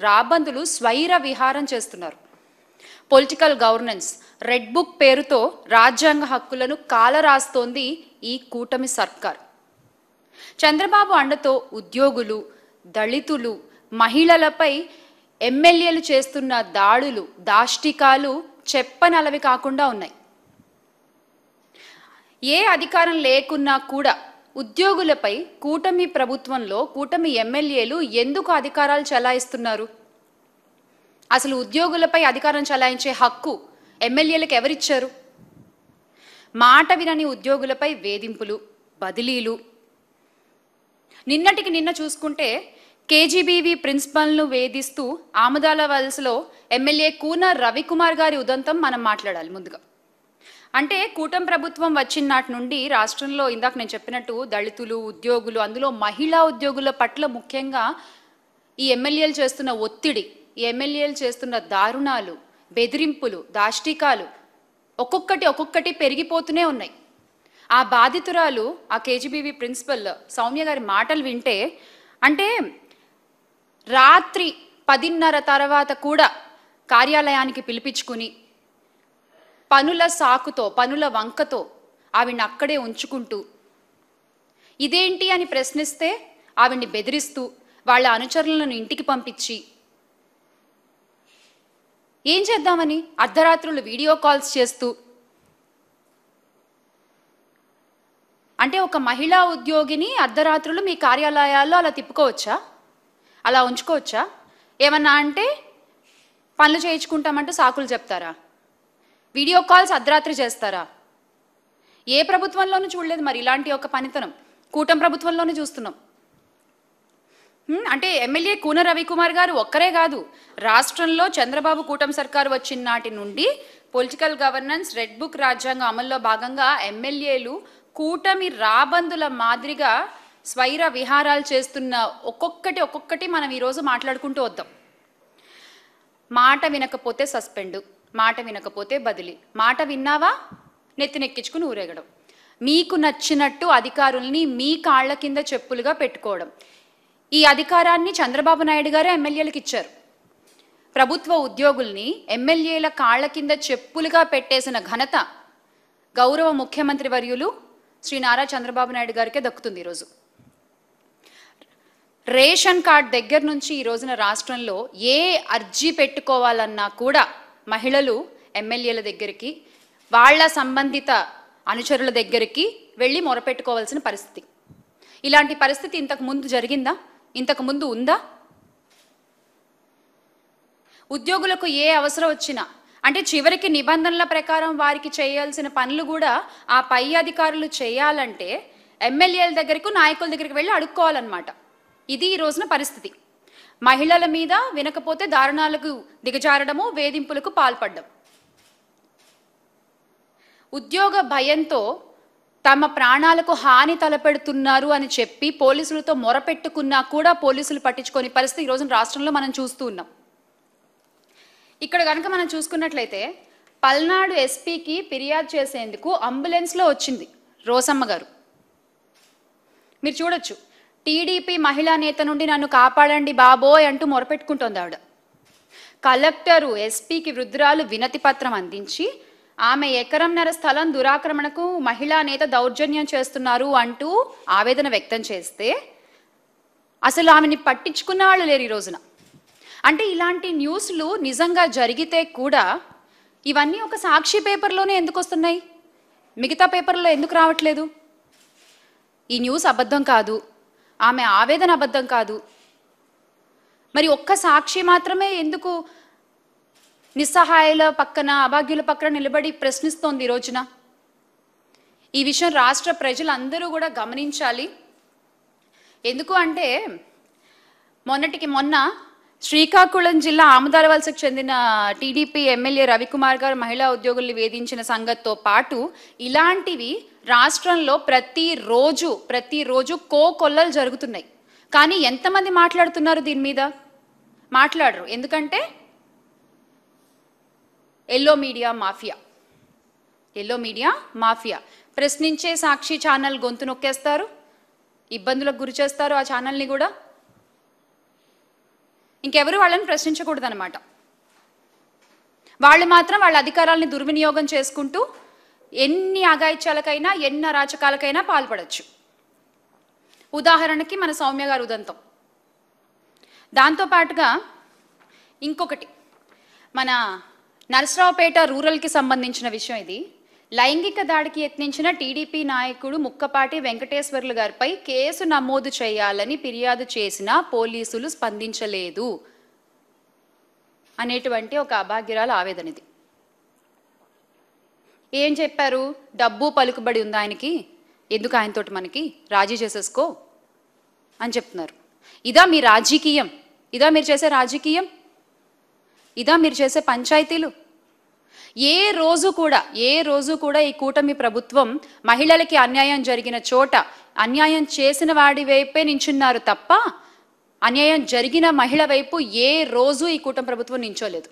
రాబందులు స్వైర విహారం చేస్తున్నారు. Political governance, red book పేరుతో రాజ్యాంగ హక్కులను కాలరాస్తోంది ఈ కూటమి సర్కార్. చంద్రబాబు అండతో ఉద్యోగులు, దళితులు, మహిళలపై ఎమ్మెల్యేలు చేస్తున్న దాడులు, దాష్టికాలు చెప్పనలవి కాకుండా ఉన్నాయి. ఏ అధికారం లేకున్నా కూడా ఉద్యోగులపై కూటమి ప్రభుత్వంలో కూటమి ఎమ్మెల్యేలు ఎందుకు అధికారాలు చలాయిస్తున్నారు? అసలు ఉద్యోగులపై అధికారం చలాయించే హక్కు ఎమ్మెల్యేలకు ఎవరిచ్చారు? మాట వినని ఉద్యోగులపై వేధింపులు, బదిలీలు. నిన్నటికి నిన్న చూసుకుంటే కేజీబీవీ ప్రిన్సిపల్ను వేధిస్తూ ఆముదాల వలసలో ఎమ్మెల్యే కూన రవికుమార్ గారి ఉదంతం మనం మాట్లాడాలి ముందుగా. అంటే కూటమి ప్రభుత్వం వచ్చిన నాటి నుండి రాష్ట్రంలో ఇందాక నేను చెప్పినట్టు దళితులు, ఉద్యోగులు, అందులో మహిళా ఉద్యోగుల పట్ల ముఖ్యంగా ఈ ఎమ్మెల్యేలు చేస్తున్న ఒత్తిడి, ఈ ఎమ్మెల్యేలు చేస్తున్న దారుణాలు, బెదిరింపులు, దాష్టికాలు ఒక్కొక్కటి పెరిగిపోతూనే ఉన్నాయి. ఆ బాధితురాలు, ఆ కేజీబీవీ ప్రిన్సిపల్ సౌమ్య గారి మాటలు వింటే, అంటే రాత్రి 10:30 తర్వాత కూడా కార్యాలయానికి పిలిపించుకుని పనుల సాకుతో, పనుల వంకతో ఆవిడ్ని అక్కడే ఉంచుకుంటూ, ఇదేంటి అని ప్రశ్నిస్తే ఆవిడ్ని బెదిరిస్తూ, వాళ్ళ అనుచరులను ఇంటికి పంపించి, ఏం చేద్దామని అర్ధరాత్రులు వీడియో కాల్స్ చేస్తూ, అంటే ఒక మహిళా ఉద్యోగిని అర్ధరాత్రులు మీ కార్యాలయాల్లో అలా తిప్పుకోవచ్చా? అలా ఉంచుకోవచ్చా? ఏమన్నా అంటే పనులు చేయించుకుంటామంటూ సాకులు చెప్తారా? వీడియో కాల్స్ అర్ధరాత్రి చేస్తారా? ఏ ప్రభుత్వంలోనూ చూడలేదు మరి ఇలాంటి ఒక పనితనం. కూటమి ప్రభుత్వంలోనే చూస్తున్నాం. అంటే ఎమ్మెల్యే కూన రవికుమార్ గారు ఒక్కరే కాదు, రాష్ట్రంలో చంద్రబాబు కూటమి సర్కారు వచ్చిన నాటి నుండి పొలిటికల్ గవర్నెన్స్, రెడ్ బుక్ రాజ్యాంగం అమల్లో భాగంగా ఎమ్మెల్యేలు కూటమి రాబందుల మాదిరిగా స్వైర విహారాలు చేస్తున్న ఒక్కొక్కటి మనం ఈరోజు మాట్లాడుకుంటూ వద్దాం. మాట వినకపోతే సస్పెండు, మాట వినకపోతే బదిలీ, మాట విన్నావా నెత్తినెక్కించుకుని ఊరేగడం, మీకు నచ్చినట్టు అధికారుల్ని మీ కాళ్ల కింద చెప్పులుగా పెట్టుకోవడం. ఈ అధికారాన్ని చంద్రబాబు నాయుడు గారే ఎమ్మెల్యేలకు ఇచ్చారు. ప్రభుత్వ ఉద్యోగుల్ని ఎమ్మెల్యేల కాళ్ల కింద చెప్పులుగా పెట్టేసిన ఘనత గౌరవ ముఖ్యమంత్రి వర్యులు శ్రీ నారా చంద్రబాబు నాయుడు గారికే దక్కుతుంది. ఈరోజు రేషన్ కార్డ్ దగ్గర నుంచి ఈ రోజున రాష్ట్రంలో ఏ అర్జీ పెట్టుకోవాలన్నా కూడా మహిళలు ఎమ్మెల్యేల దగ్గరికి, వాళ్ళ సంబంధిత అనుచరుల దగ్గరికి వెళ్ళి మొరపెట్టుకోవాల్సిన పరిస్థితి. ఇలాంటి పరిస్థితి ఇంతకు ముందు జరిగిందా? ఇంతకు ముందు ఉందా? ఉద్యోగులకు ఏ అవసరం వచ్చినా, అంటే చివరికి నిబంధనల ప్రకారం వారికి చేయాల్సిన పనులు కూడా ఆ పై అధికారులు చేయాలంటే ఎమ్మెల్యేల దగ్గరకు, నాయకుల దగ్గరికి వెళ్ళి అడుక్కోవాలన్నమాట. ఇది ఈ రోజున పరిస్థితి. మహిళల మీద వినకపోతే దారుణాలకు దిగజారడము, వేధింపులకు పాల్పడడం. ఉద్యోగ భయంతో తమ ప్రాణాలకు హాని తలపెడుతున్నారు అని చెప్పి పోలీసులతో మొరపెట్టుకున్నా కూడా పోలీసులు పట్టించుకొని పరిస్థితి ఈరోజు రాష్ట్రంలో మనం చూస్తూ ఉన్నాం. ఇక్కడ కనుక మనం చూసుకున్నట్లయితే పల్నాడు ఎస్పీకి ఫిర్యాదు చేసేందుకు అంబులెన్స్లో వచ్చింది రోసమ్మ గారు. మీరు చూడొచ్చు, టీడీపీ మహిళా నేత నుండి నన్ను కాపాడండి బాబోయ్ అంటూ మొరపెట్టుకుంటోంది ఆవిడ. కలెక్టరు ఎస్పీకి వృద్ధురాలు వినతి పత్రం అందించి ఆమె ఎకరంన్నర స్థలం దురాక్రమణకు మహిళా నేత దౌర్జన్యం చేస్తున్నారు అంటూ ఆవేదన వ్యక్తం చేస్తే అసలు ఆమెని పట్టించుకున్న వాళ్ళు లేరు ఈ రోజున. అంటే ఇలాంటి న్యూస్లు నిజంగా జరిగితే కూడా ఇవన్నీ ఒక సాక్షి పేపర్లోనే ఎందుకు వస్తున్నాయి? మిగతా పేపర్లో ఎందుకు రావట్లేదు? ఈ న్యూస్ అబద్ధం కాదు, ఆమె ఆవేదన అబద్ధం కాదు, మరి ఒక్క సాక్షి మాత్రమే ఎందుకు నిస్సహాయుల పక్కన, అభాగ్యుల పక్కన నిలబడి ప్రశ్నిస్తోంది ఈ రోజున? ఈ విషయం రాష్ట్ర ప్రజలందరూ కూడా గమనించాలి. ఎందుకు అంటే మొన్నటికి మొన్న శ్రీకాకుళం జిల్లా ఆముదాల వలసకు చెందిన టీడీపీ ఎమ్మెల్యే రవికుమార్ గారు మహిళా ఉద్యోగుల్ని వేధించిన సంగతితో పాటు ఇలాంటివి రాష్ట్రంలో ప్రతిరోజు కోకొల్లలు జరుగుతున్నాయి. కానీ ఎంతమంది మాట్లాడుతున్నారు దీని మీద? మాట్లాడరు. ఎందుకంటే ఎల్లో మీడియా మాఫియా ప్రశ్నించే సాక్షి ఛానల్ గొంతు నొక్కేస్తారు, ఇబ్బందులకు గురి చేస్తారు ఆ ఛానల్ని కూడా. ఇంకెవరు వాళ్ళని ప్రశ్నించకూడదన్నమాట. వాళ్ళు మాత్రం వాళ్ళ అధికారాలని దుర్వినియోగం చేసుకుంటూ ఎన్ని అఘాయిత్యాలకైనా ఎన్ని అరాచకాలకైనా పాల్పడచ్చు. ఉదాహరణకి మన సౌమ్య గారు ఉదంతం. దాంతోపాటుగా ఇంకొకటి, మన నరసరావుపేట రూరల్కి సంబంధించిన విషయం ఇది. లైంగిక దాడికి యత్నించిన టీడీపీ నాయకుడు ముక్కపాటి వెంకటేశ్వర్లు గారిపై కేసు నమోదు చేయాలని ఫిర్యాదు చేసినా పోలీసులు స్పందించలేదు అనేటువంటి ఒక అభాగ్యురాల ఆవేదన ఇది. ఏం చెప్పారు? డబ్బు పలుకుబడి ఉంది ఆయనకి, ఎందుకు ఆయనతోటి మనకి, రాజీ చేసేసుకో అని చెప్తున్నారు. ఇదా మీ రాజకీయం? ఇదా మీరు చేసే రాజకీయం? ఇదా మీరు చేసే పంచాయతీలు? ఏ రోజు కూడా ఈ కూటమి ప్రభుత్వం మహిళలకి అన్యాయం జరిగిన చోట అన్యాయం చేసిన వాడి వైపే నించున్నారు తప్ప అన్యాయం జరిగిన మహిళ వైపు ఏ రోజు ఈ కూటమి ప్రభుత్వం నించోలేదు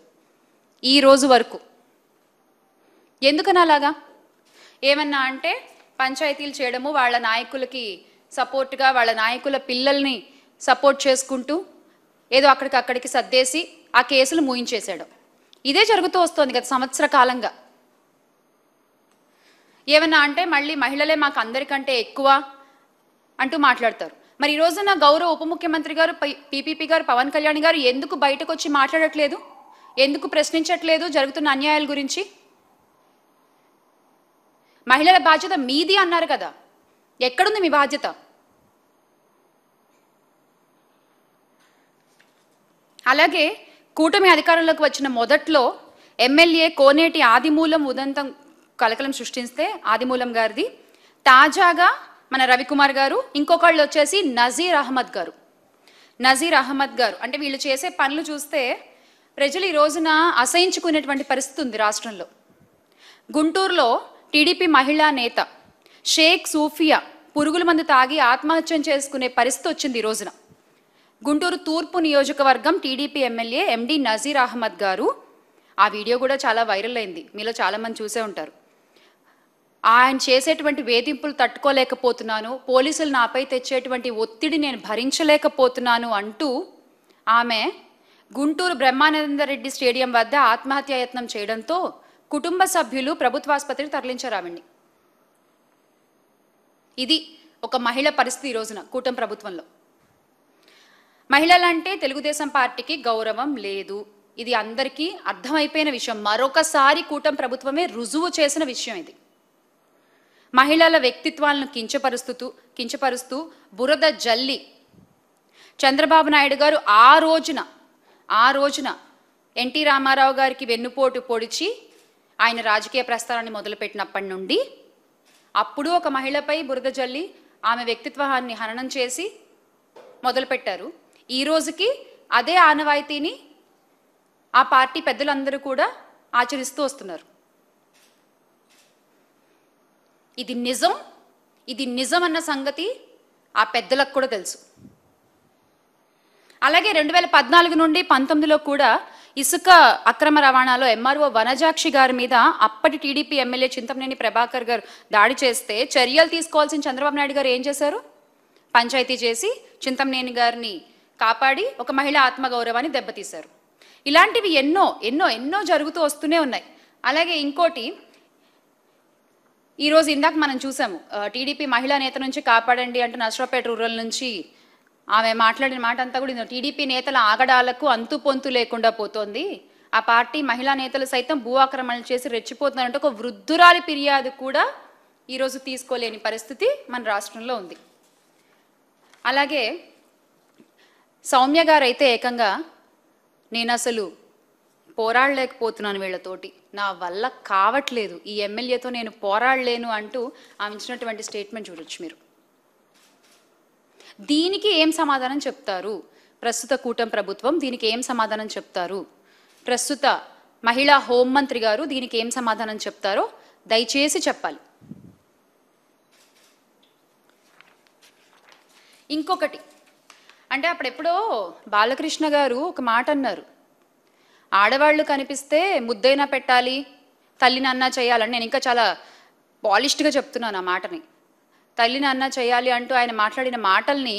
ఈ రోజు వరకు. ఎందుకని అలాగా? ఏమన్నా అంటే పంచాయతీలు చేయడము, వాళ్ళ నాయకులకి సపోర్ట్గా వాళ్ళ నాయకుల పిల్లల్ని సపోర్ట్ చేసుకుంటూ ఏదో అక్కడికి సర్దేసి ఆ కేసులు మూయించేసాడు. ఇదే జరుగుతూ వస్తుంది గత సంవత్సర కాలంగా. ఏమన్నా అంటే మళ్ళీ మహిళలే మాకు అందరికంటే ఎక్కువ అంటూ మాట్లాడతారు. మరి ఈ రోజున గౌరవ ఉప ముఖ్యమంత్రి గారు పీపీపీ గారు పవన్ కళ్యాణ్ గారు ఎందుకు బయటకు వచ్చి మాట్లాడట్లేదు? ఎందుకు ప్రశ్నించట్లేదు జరుగుతున్న అన్యాయాల గురించి? మహిళల బాధ్యత మీది అన్నారు కదా, ఎక్కడుంది మీ బాధ్యత? అలాగే కూటమి అధికారంలోకి వచ్చిన మొదట్లో ఎమ్మెల్యే కోనేటి ఆదిమూలం ఉదంతం కలకలం సృష్టిస్తే ఆదిమూలం గారిది, తాజాగా మన రవికుమార్ గారు, ఇంకొకళ్ళు వచ్చేసి నజీర్ అహ్మద్ గారు. అంటే వీళ్ళు చేసే పనులు చూస్తే ప్రజలు ఈ రోజున అసహించుకునేటువంటి పరిస్థితి ఉంది రాష్ట్రంలో. గుంటూరులో టీడీపీ మహిళా నేత షేక్ సూఫియా పురుగుల మందు తాగి ఆత్మహత్యం చేసుకునే పరిస్థితి వచ్చింది ఈ రోజున. గుంటూరు తూర్పు నియోజకవర్గం టీడీపీ ఎమ్మెల్యే ఎండి నజీర్ అహ్మద్ గారు, ఆ వీడియో కూడా చాలా వైరల్ అయింది, మీలో చాలామంది చూసే ఉంటారు. ఆయన చేసేటువంటి వేధింపులు తట్టుకోలేకపోతున్నాను, పోలీసులు నాపై తెచ్చేటువంటి ఒత్తిడి నేను భరించలేకపోతున్నాను అంటూ ఆమె గుంటూరు బ్రహ్మానందరెడ్డి స్టేడియం వద్ద ఆత్మహత్యాయత్నం చేయడంతో కుటుంబ సభ్యులు ప్రభుత్వాసుపత్రికి తరలించారు ఆవిడ్ని. ఇది ఒక మహిళ పరిస్థితి ఈ రోజున కూటమి ప్రభుత్వంలో. మహిళలంటే తెలుగుదేశం పార్టీకి గౌరవం లేదు, ఇది అందరికీ అర్థమైపోయిన విషయం. మరొకసారి కూటమి ప్రభుత్వమే రుజువు చేసిన విషయం ఇది. మహిళల వ్యక్తిత్వాలను కించపరుస్తూ బురద జల్లి చంద్రబాబు నాయుడు గారు ఆ రోజున ఎన్టీ రామారావు గారికి వెన్నుపోటు పొడిచి ఆయన రాజకీయ ప్రస్థానాన్ని మొదలుపెట్టినప్పటి నుండి అప్పుడు ఒక మహిళపై బురద జల్లి ఆమె వ్యక్తిత్వాన్ని హననం చేసి మొదలుపెట్టారు. ఈ రోజుకి అదే ఆనవాయితీని ఆ పార్టీ పెద్దలందరూ కూడా ఆచరిస్తూ వస్తున్నారు. ఇది నిజం అన్న సంగతి ఆ పెద్దలకు కూడా తెలుసు. అలాగే 2014 నుండి 19లో కూడా ఇసుక అక్రమ రవాణాలో ఎంఆర్ఓ వనజాక్షి గారి మీద అప్పటి టీడీపీ ఎమ్మెల్యే చింతమనేని ప్రభాకర్ గారు దాడి చేస్తే చర్యలు తీసుకోవాల్సిన చంద్రబాబు నాయుడు గారు ఏం చేశారు? పంచాయతీ చేసి చింతమనేని గారిని కాపాడి ఒక మహిళ ఆత్మగౌరవాన్ని దెబ్బతీశారు. ఇలాంటివి ఎన్నో ఎన్నో ఎన్నో జరుగుతూ వస్తూనే ఉన్నాయి. అలాగే ఇంకోటి, ఈరోజు ఇందాక మనం చూసాము, టీడీపీ మహిళా నేత నుంచి కాపాడండి అంటూ నరసరావుపేట రూరల్ నుంచి ఆమె మాట్లాడిన మాట అంతా కూడా టీడీపీ నేతల ఆగడాలకు అంతు పొంతు లేకుండా పోతోంది, ఆ పార్టీ మహిళా నేతలు సైతం భూ ఆక్రమణలు చేసి రెచ్చిపోతున్నారంటే ఒక వృద్ధురాలి ఫిర్యాదు కూడా ఈరోజు తీసుకోలేని పరిస్థితి మన రాష్ట్రంలో ఉంది. అలాగే సౌమ్య గారు అయితే ఏకంగా నేను అసలు పోరాడలేకపోతున్నాను వీళ్ళతోటి, నా వల్ల కావట్లేదు, ఈ ఎమ్మెల్యేతో నేను పోరాడలేను అంటూ ఆమె ఇచ్చినటువంటి స్టేట్మెంట్ చూడొచ్చు మీరు. దీనికి ఏం సమాధానం చెప్తారు ప్రస్తుత కూటమి ప్రభుత్వం? దీనికి ఏం సమాధానం చెప్తారు ప్రస్తుత మహిళా హోంమంత్రి గారు? దీనికి ఏం సమాధానం చెప్తారో దయచేసి చెప్పాలి. ఇంకొకటి అంటే అప్పుడెప్పుడో బాలకృష్ణ గారు ఒక మాట అన్నారు, ఆడవాళ్ళు కనిపిస్తే ముద్దైనా పెట్టాలి, తల్లిని అన్నా చేయాలని. నేను ఇంకా చాలా పాలిష్డ్గా చెప్తున్నాను ఆ మాటని. తల్లిని అన్నా చేయాలి అంటూ ఆయన మాట్లాడిన మాటల్ని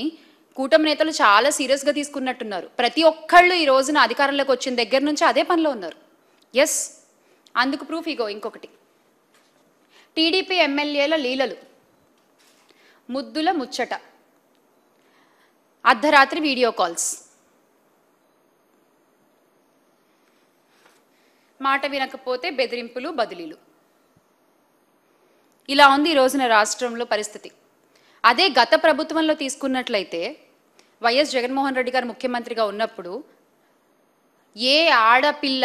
కూటమి నేతలు చాలా సీరియస్గా తీసుకున్నట్టున్నారు. ప్రతి ఒక్కళ్ళు ఈ రోజున అధికారంలోకి వచ్చిన దగ్గర నుంచి అదే పనిలో ఉన్నారు. ఎస్, అందుకు ప్రూఫ్ ఇగో ఇంకొకటి. టీడీపీ ఎమ్మెల్యేల లీలలు, ముద్దుల ముచ్చట, అర్ధరాత్రి వీడియో కాల్స్, మాట వినకపోతే బెదిరింపులు బదిలీలు. ఇలా ఉంది ఈ రోజున రాష్ట్రంలో పరిస్థితి. అదే గత ప్రభుత్వంలో తీసుకున్నట్లయితే వైఎస్ జగన్మోహన్ రెడ్డి గారు ముఖ్యమంత్రిగా ఉన్నప్పుడు ఏ ఆడపిల్ల,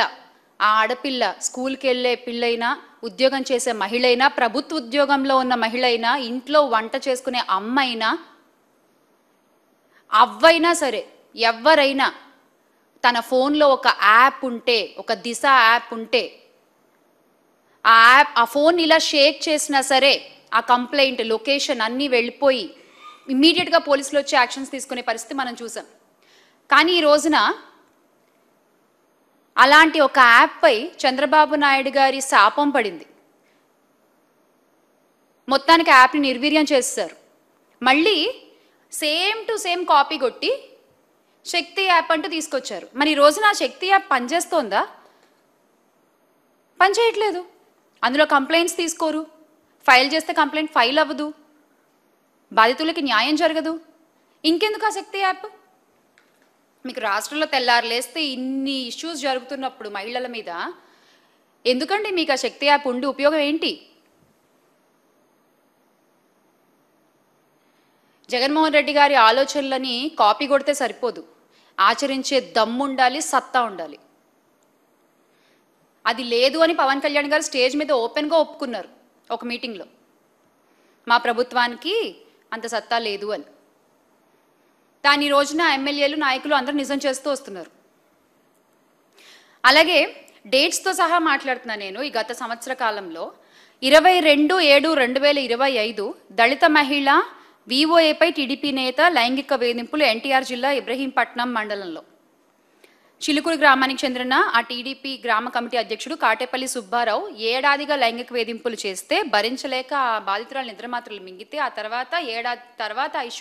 ఆ ఆడపిల్ల స్కూల్కి వెళ్ళే పిల్లైనా, ఉద్యోగం చేసే మహిళైనా, ప్రభుత్వ ఉద్యోగంలో ఉన్న మహిళైనా, ఇంట్లో వంట చేసుకునే అమ్మైనా, అవ్వైనా సరే ఎవరైనా తన ఫోన్లో ఒక యాప్ ఉంటే, ఒక దిశ యాప్ ఉంటే, ఆ ఫోన్ ఇలా షేక్ చేసినా సరే ఆ కంప్లైంట్ లొకేషన్ అన్నీ వెళ్ళిపోయి ఇమ్మీడియట్గా పోలీసులు వచ్చి యాక్షన్స్ తీసుకునే పరిస్థితి మనం చూసాం. కానీ ఈ రోజున అలాంటి ఒక యాప్పై చంద్రబాబు నాయుడు గారి శాపం పడింది. మొత్తానికి యాప్ని నిర్వీర్యం చేస్తారు. మళ్ళీ సేమ్ టు సేమ్ కాపీ కొట్టి శక్తి యాప్ అంటూ తీసుకొచ్చారు. మరి ఈ రోజున ఆ శక్తి యాప్ పనిచేస్తోందా? పనిచేయట్లేదు. అందులో కంప్లైంట్స్ తీసుకోరు, ఫైల్ చేస్తే కంప్లైంట్ ఫైల్ అవ్వదు, బాధితులకి న్యాయం జరగదు. ఇంకెందుకు ఆ శక్తి యాప్? మీకు రాష్ట్రంలో తెల్లారులేస్తే ఇన్ని ఇష్యూస్ జరుగుతున్నప్పుడు మహిళల మీద ఎందుకండి మీకు ఆ శక్తి యాప్ ఉండి ఉపయోగం ఏంటి? జగన్మోహన్ రెడ్డి గారి ఆలోచనలని కాపీ కొడితే సరిపోదు, ఆచరించే దమ్ము ఉండాలి, సత్తా ఉండాలి. అది లేదు అని పవన్ కళ్యాణ్ గారు స్టేజ్ మీద ఓపెన్గా ఒప్పుకున్నారు ఒక మీటింగ్లో, మా ప్రభుత్వానికి అంత సత్తా లేదు అని. దాని రోజున ఎమ్మెల్యేలు, నాయకులు అందరూ నిజం చేస్తూ వస్తున్నారు. అలాగే డేట్స్తో సహా మాట్లాడుతున్నాను నేను. ఈ గత సంవత్సర కాలంలో 22/7/2025 దళిత మహిళ విఓఏపై టీడీపీ నేత లైంగిక వేధింపులు ఎన్టీఆర్ జిల్లా ఇబ్రహీంపట్నం మండలంలో చిలుకూరు గ్రామానికి చెందిన ఆ టీడీపీ గ్రామ కమిటీ అధ్యక్షుడు కాటేపల్లి సుబ్బారావు ఏడాదిగా లైంగిక వేధింపులు చేస్తే భరించలేక ఆ బాధితురాలు నిద్రమాత్రలు మింగితే ఆ తర్వాత ఏడాది తర్వాత ఆ ఇష్యూ